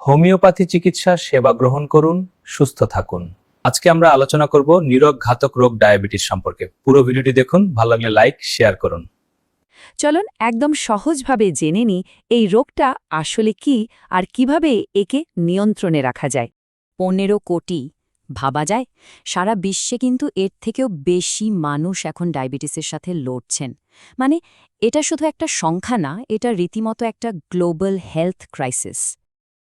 Homeopathy চিকিৎসা সেবা গ্রহণ করুন, সুস্থ থাকুন। আজকে আমরা আলোচনা করব নীরব ঘাতক রোগ ডায়াবেটিস সম্পর্কে। পুরো ভিডিওটি দেখুন, ভালো লাগলে লাইক, শেয়ার করুন। চলুন একদম সহজভাবে জেনে নিই এই রোগটা আসলে কি আর কিভাবে একে নিয়ন্ত্রণে রাখা যায়। 15 কোটি ভাবা যায়, সারা বিশ্বে কিন্তু এর থেকেও বেশি মানুষ এখন ডায়াবেটিসের সাথে লড়ছেন। মানে এটা শুধু একটা সংখ্যা না, এটা রীতিমতো একটা গ্লোবাল হেলথ ক্রাইসিস।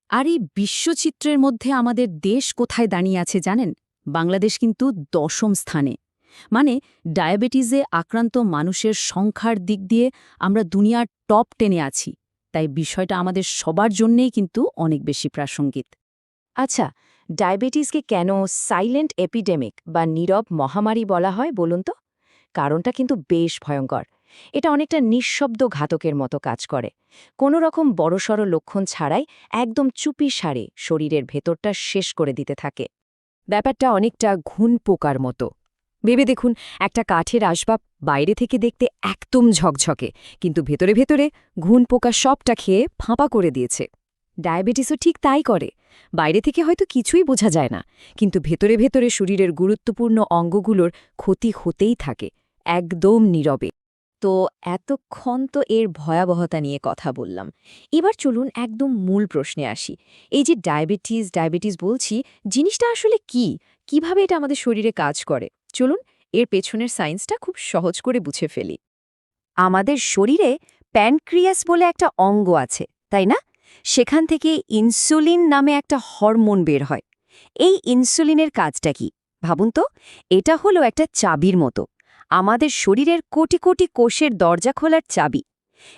আর এই বিশ্বচিত্রের মধ্যে আমাদের দেশ কোথায় দাঁড়িয়ে আছে জানেন? বাংলাদেশ কিন্তু 10ম স্থানে। মানে ডায়াবেটিসে আক্রান্ত মানুষের সংখ্যার দিক দিয়ে আমরা দুনিয়ার টপ 10-এ আছি। তাই বিষয়টা আমাদের সবার জন্যেই কিন্তু অনেক বেশি প্রাসঙ্গিক। আচ্ছা, ডায়াবেটিসকে কেন সাইলেন্ট এপিডেমিক বা নীরব মহামারী বলা হয় বলুন তো? কারণটা কিন্তু বেশ ভয়ঙ্কর। এটা অনেকটা নিঃশব্দ ঘাতকের মতো কাজ করে। কোনো রকম বড়সড় লক্ষণ ছাড়াই একদম চুপি সারে শরীরের ভেতরটা শেষ করে দিতে থাকে। ব্যাপারটা অনেকটা ঘুণ পোকার মতো। ভেবে দেখুন, একটা কাঠের আসবাব বাইরে থেকে দেখতে একদম ঝকঝকে, কিন্তু ভেতরে ভেতরে ঘুণ পোকা সবটা খেয়ে ফাঁপা করে দিয়েছে। ডায়াবেটিসও ঠিক তাই করে। বাইরে থেকে হয়তো কিছুই বোঝা যায় না, কিন্তু ভেতরে ভেতরে শরীরের গুরুত্বপূর্ণ অঙ্গগুলোর ক্ষতি হতেই থাকে, একদম নীরবে। তো এতক্ষণ তো এর ভয়াবহতা নিয়ে কথা বললাম। এবার চলুন একদম মূল প্রশ্নে আসি। এই যে ডায়াবেটিস বলছি, জিনিসটা আসলে কি? কিভাবে এটা আমাদের শরীরে কাজ করে? চলুন এর পেছনের সায়েন্সটা খুব সহজ করে বুঝে ফেলি। আমাদের শরীরে প্যানক্রিয়াস বলে একটা অঙ্গ আছে, তাই না? সেখান থেকে ইনসুলিন নামে একটা হরমোন বের হয়। এই ইনসুলিনের কাজটা কি ভাবুন তো। এটা হলো একটা চাবির মতো, আমাদের শরীরের কোটি কোটি কোষের দরজা খোলার চাবি।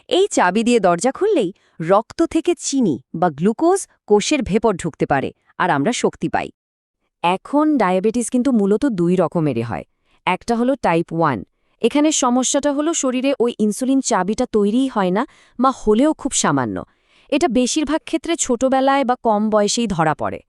এই চাবি দিয়ে দরজা খুললেই রক্ত থেকে চিনি বা গ্লুকোজ কোষের ভেতর ঢুকতে পারে, আর আমরা শক্তি পাই। এখন ডায়াবেটিস কিন্তু মূলত 2 রকমেরই হয়। একটা হলো টাইপ 1। এখানে সমস্যাটা হলো শরীরে ওই ইনসুলিন চাবিটা তৈরিই হয় না, বা হলেও খুব সামান্য। এটা বেশিরভাগ ক্ষেত্রে ছোটবেলায় বা কম বয়সেই ধরা পড়ে।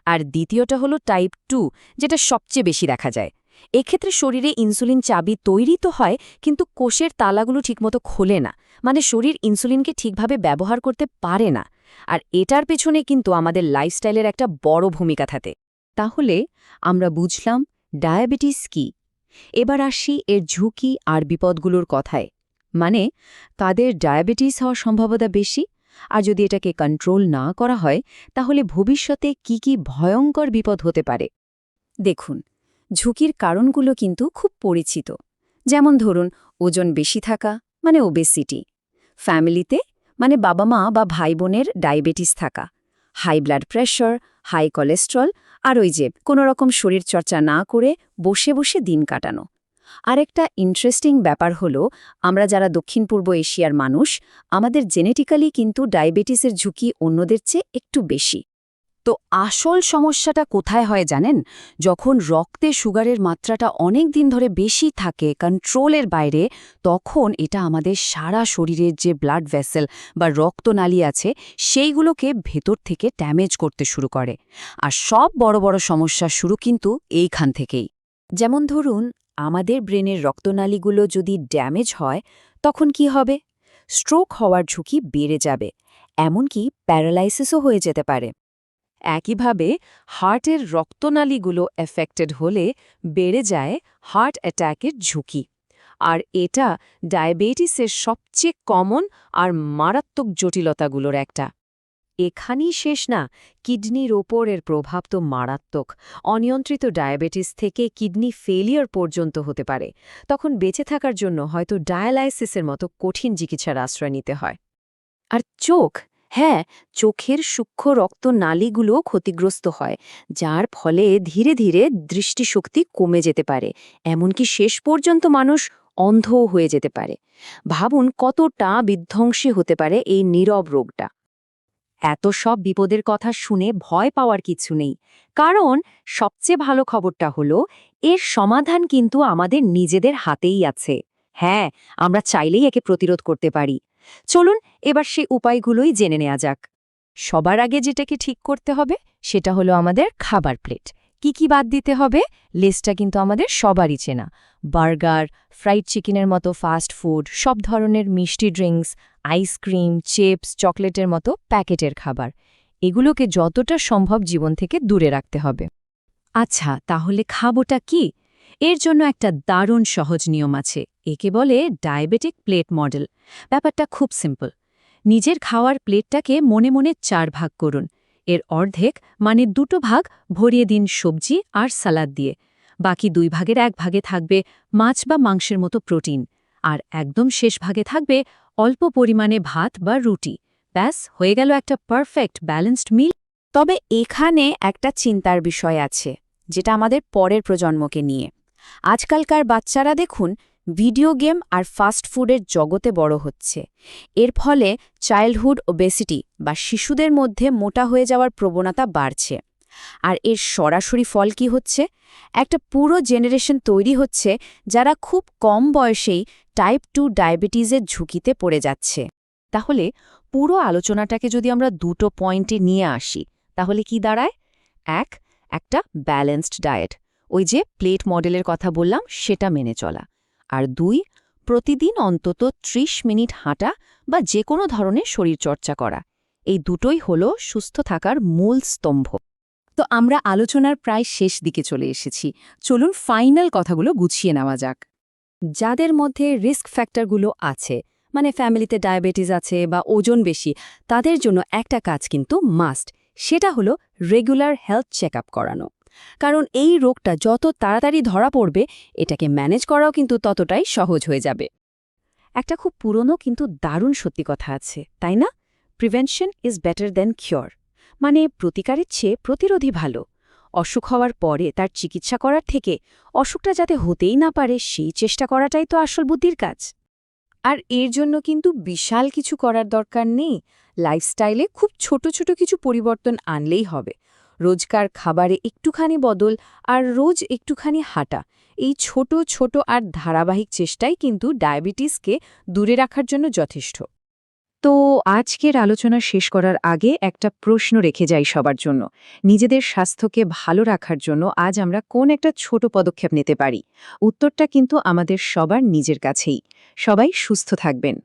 আর দ্বিতীয়টা হলো টাইপ 2, যেটা সবচেয়ে বেশি দেখা যায়। এক্ষেত্রে শরীরে ইনসুলিন চাবি তৈরি তো হয়, কিন্তু কোষের তালাগুলো ঠিকমতো খোলে না, মানে শরীর ইনসুলিনকে ঠিকভাবে ব্যবহার করতে পারে না। আর এটার পেছনে কিন্তু আমাদের লাইফস্টাইলের একটা বড় ভূমিকা থাকে। তাহলে আমরা বুঝলাম ডায়াবেটিস কি। এবার আসি এর ঝুঁকি আর বিপদগুলোর কথায়। মানে কাদের ডায়াবেটিস হওয়ার সম্ভাবনা বেশি, আর যদি এটাকে কন্ট্রোল না করা হয় তাহলে ভবিষ্যতে কি কি ভয়ঙ্কর বিপদ হতে পারে। দেখুন, ঝুঁকির কারণগুলো কিন্তু খুব পরিচিত। যেমন ধরুন, ওজন বেশি থাকা মানে ওবেসিটি, ফ্যামিলিতে মানে বাবা মা বা ভাই বোনের ডায়াবেটিস থাকা, high blood pressure, high cholesterol, আর ওই যে কোনো রকম শরীরচর্চা না করে বসে বসে দিন কাটানো। আরেকটা ইন্টারেস্টিং ব্যাপার হলো, আমরা যারা দক্ষিণ পূর্ব এশিয়ার মানুষ, আমাদের জেনেটিক্যালি কিন্তু ডায়াবেটিসের ঝুঁকি অন্যদের চেয়ে একটু বেশি। তো আসল সমস্যাটা কোথায় হয় জানেন? যখন রক্তে সুগারের মাত্রাটা অনেক দিন ধরে বেশি থাকে, কন্ট্রোলের বাইরে, তখন এটা আমাদের সারা শরীরের যে ব্লাড ভেসেল বা রক্তনালী আছে সেইগুলোকে ভেতর থেকে ড্যামেজ করতে শুরু করে। আর সব বড় বড় সমস্যা শুরু কিন্তু এইখান থেকেই। যেমন ধরুন, আমাদের ব্রেনের রক্তনালীগুলো যদি ড্যামেজ হয়, তখন কি হবে? স্ট্রোক হওয়ার ঝুঁকি বেড়ে যাবে, এমনকি প্যারালাইসিসও হয়ে যেতে পারে। একইভাবে হার্টের রক্তনালীগুলো এফেক্টেড হলে বেড়ে যায় হার্ট অ্যাটাকের ঝুঁকি। আর এটা ডায়াবেটিসের সবচেয়ে কমন আর মারাত্মক জটিলতাগুলোর একটা। এখানেই শেষ না, কিডনির ওপর এর প্রভাব তো মারাত্মক। অনিয়ন্ত্রিত ডায়াবেটিস থেকে কিডনি ফেলিয়ার পর্যন্ত হতে পারে। তখন বেঁচে থাকার জন্য হয়তো ডায়ালাইসিসের মতো কঠিন চিকিৎসার আশ্রয় নিতে হয়। আর চোখ, হ্যাঁ, চোখের সূক্ষ্ম রক্তনালীগুলোও ক্ষতিগ্রস্ত হয়, যার ফলে ধীরে ধীরে দৃষ্টিশক্তি কমে যেতে পারে, এমনকি শেষ পর্যন্ত মানুষ অন্ধও হয়ে যেতে পারে। ভাবুন কতটা বিধ্বংসী হতে পারে এই নীরব রোগটা। এত সব বিপদের কথা শুনে ভয় পাওয়ার কিছু নেই, কারণ সবচেয়ে ভালো খবরটা হলো এর সমাধান কিন্তু আমাদের নিজেদের হাতেই আছে। হ্যাঁ, আমরা চাইলেই একে প্রতিরোধ করতে পারি। চলুন এবার সেই উপায়গুলোই জেনে নেওয়া যাক। সবার আগে যেটাকে ঠিক করতে হবে সেটা হলো আমাদের খাবার প্লেট। কি কি বাদ দিতে হবে? লিস্টটা কিন্তু আমাদের সবারই চেনা। বার্গার, ফ্রাইড চিকেনের মতো ফাস্ট ফুড, সব ধরনের মিষ্টি ড্রিঙ্কস, আইসক্রিম, চিপস, চকলেটের মতো প্যাকেটের খাবার। এগুলোকে যতটা সম্ভব জীবন থেকে দূরে রাখতে হবে। আচ্ছা, তাহলে খাবোটা কি? এর জন্য একটা দারুণ সহজ নিয়ম আছে। একে বলে ডায়াবেটিক প্লেট মডেল। ব্যাপারটা খুব সিম্পল। নিজের খাওয়ার প্লেটটাকে মনে মনে 4 ভাগ করুন। এর অর্ধেক মানে 2 ভাগ ভরিয়ে দিন সবজি আর সালাদ দিয়ে। বাকি 2 ভাগের 1 ভাগে থাকবে মাছ বা মাংসের মতো প্রোটিন, আর একদম শেষ ভাগে থাকবে অল্প পরিমাণে ভাত বা রুটি। ব্যাস, হয়ে গেল একটা পারফেক্ট ব্যালেন্সড মিল। তবে এখানে একটা চিন্তার বিষয় আছে, যেটা আমাদের পরের প্রজন্মকে নিয়ে। আজকালকার বাচ্চারা দেখুন ভিডিও গেম আর ফাস্ট ফুডের জগতে বড় হচ্ছে। এর ফলে চাইল্ডহুড ওবেসিটি বা শিশুদের মধ্যে মোটা হয়ে যাওয়ার প্রবণতা বাড়ছে। আর এর সরাসরি ফল কি হচ্ছে? একটা পুরো জেনারেশন তৈরি হচ্ছে যারা খুব কম বয়সেই টাইপ 2 ডায়াবেটিসের ঝুঁকিতে পড়ে যাচ্ছে। তাহলে পুরো আলোচনাটাকে যদি আমরা 2 পয়েন্টে নিয়ে আসি, তাহলে কি দাঁড়ায়? একটা ব্যালেন্সড ডায়েট, ওই যে প্লেট মডেলের কথা বললাম সেটা মেনে চলা। আর 2, প্রতিদিন অন্তত 30 মিনিট হাঁটা বা যে কোনো ধরনের শরীরচর্চা করা। এই দুটোই হলো সুস্থ থাকার মূল স্তম্ভ। তো আমরা আলোচনার প্রায় শেষ দিকে চলে এসেছি। চলুন ফাইনাল কথাগুলো গুছিয়ে নেওয়া যাক। যাদের মধ্যে রিস্ক ফ্যাক্টরগুলো আছে, মানে ফ্যামিলিতে ডায়াবেটিস আছে বা ওজন বেশি, তাদের জন্য একটা কাজ কিন্তু মাস্ট। সেটা হলো রেগুলার হেলথ চেকআপ করানো। কারণ এই রোগটা যত তাড়াতাড়ি ধরা পড়বে, এটাকে ম্যানেজ করাও কিন্তু ততটাই সহজ হয়ে যাবে। একটা খুব পুরনো কিন্তু দারুণ সত্যি কথা আছে, তাই না? Prevention is better than cure. মানে প্রতিকারের চেয়ে প্রতিরোধী ভালো। অসুখ হওয়ার পরে তার চিকিৎসা করার থেকে অসুখটা যাতে হতেই না পারে সেই চেষ্টা করাটাই তো আসল বুদ্ধির কাজ। আর এর জন্য কিন্তু বিশাল কিছু করার দরকার নেই। লাইফস্টাইলে খুব ছোট ছোট কিছু পরিবর্তন আনলেই হবে। রোজকার খাবারে একটুখানি বদল আর রোজ একটুখানি হাঁটা, এই ছোট ছোট আর ধারাবাহিক চেষ্টাই কিন্তু ডায়াবেটিসকে দূরে রাখার জন্য যথেষ্ট। তো আজকের আলোচনা শেষ করার আগে একটা প্রশ্ন রেখে যাই সবার জন্য। নিজেদের স্বাস্থ্যকে ভালো রাখার জন্য আজ আমরা কোন একটা ছোট পদক্ষেপ নিতে পারি? উত্তরটা কিন্তু আমাদের সবার নিজের কাছেই। সবাই সুস্থ থাকবেন।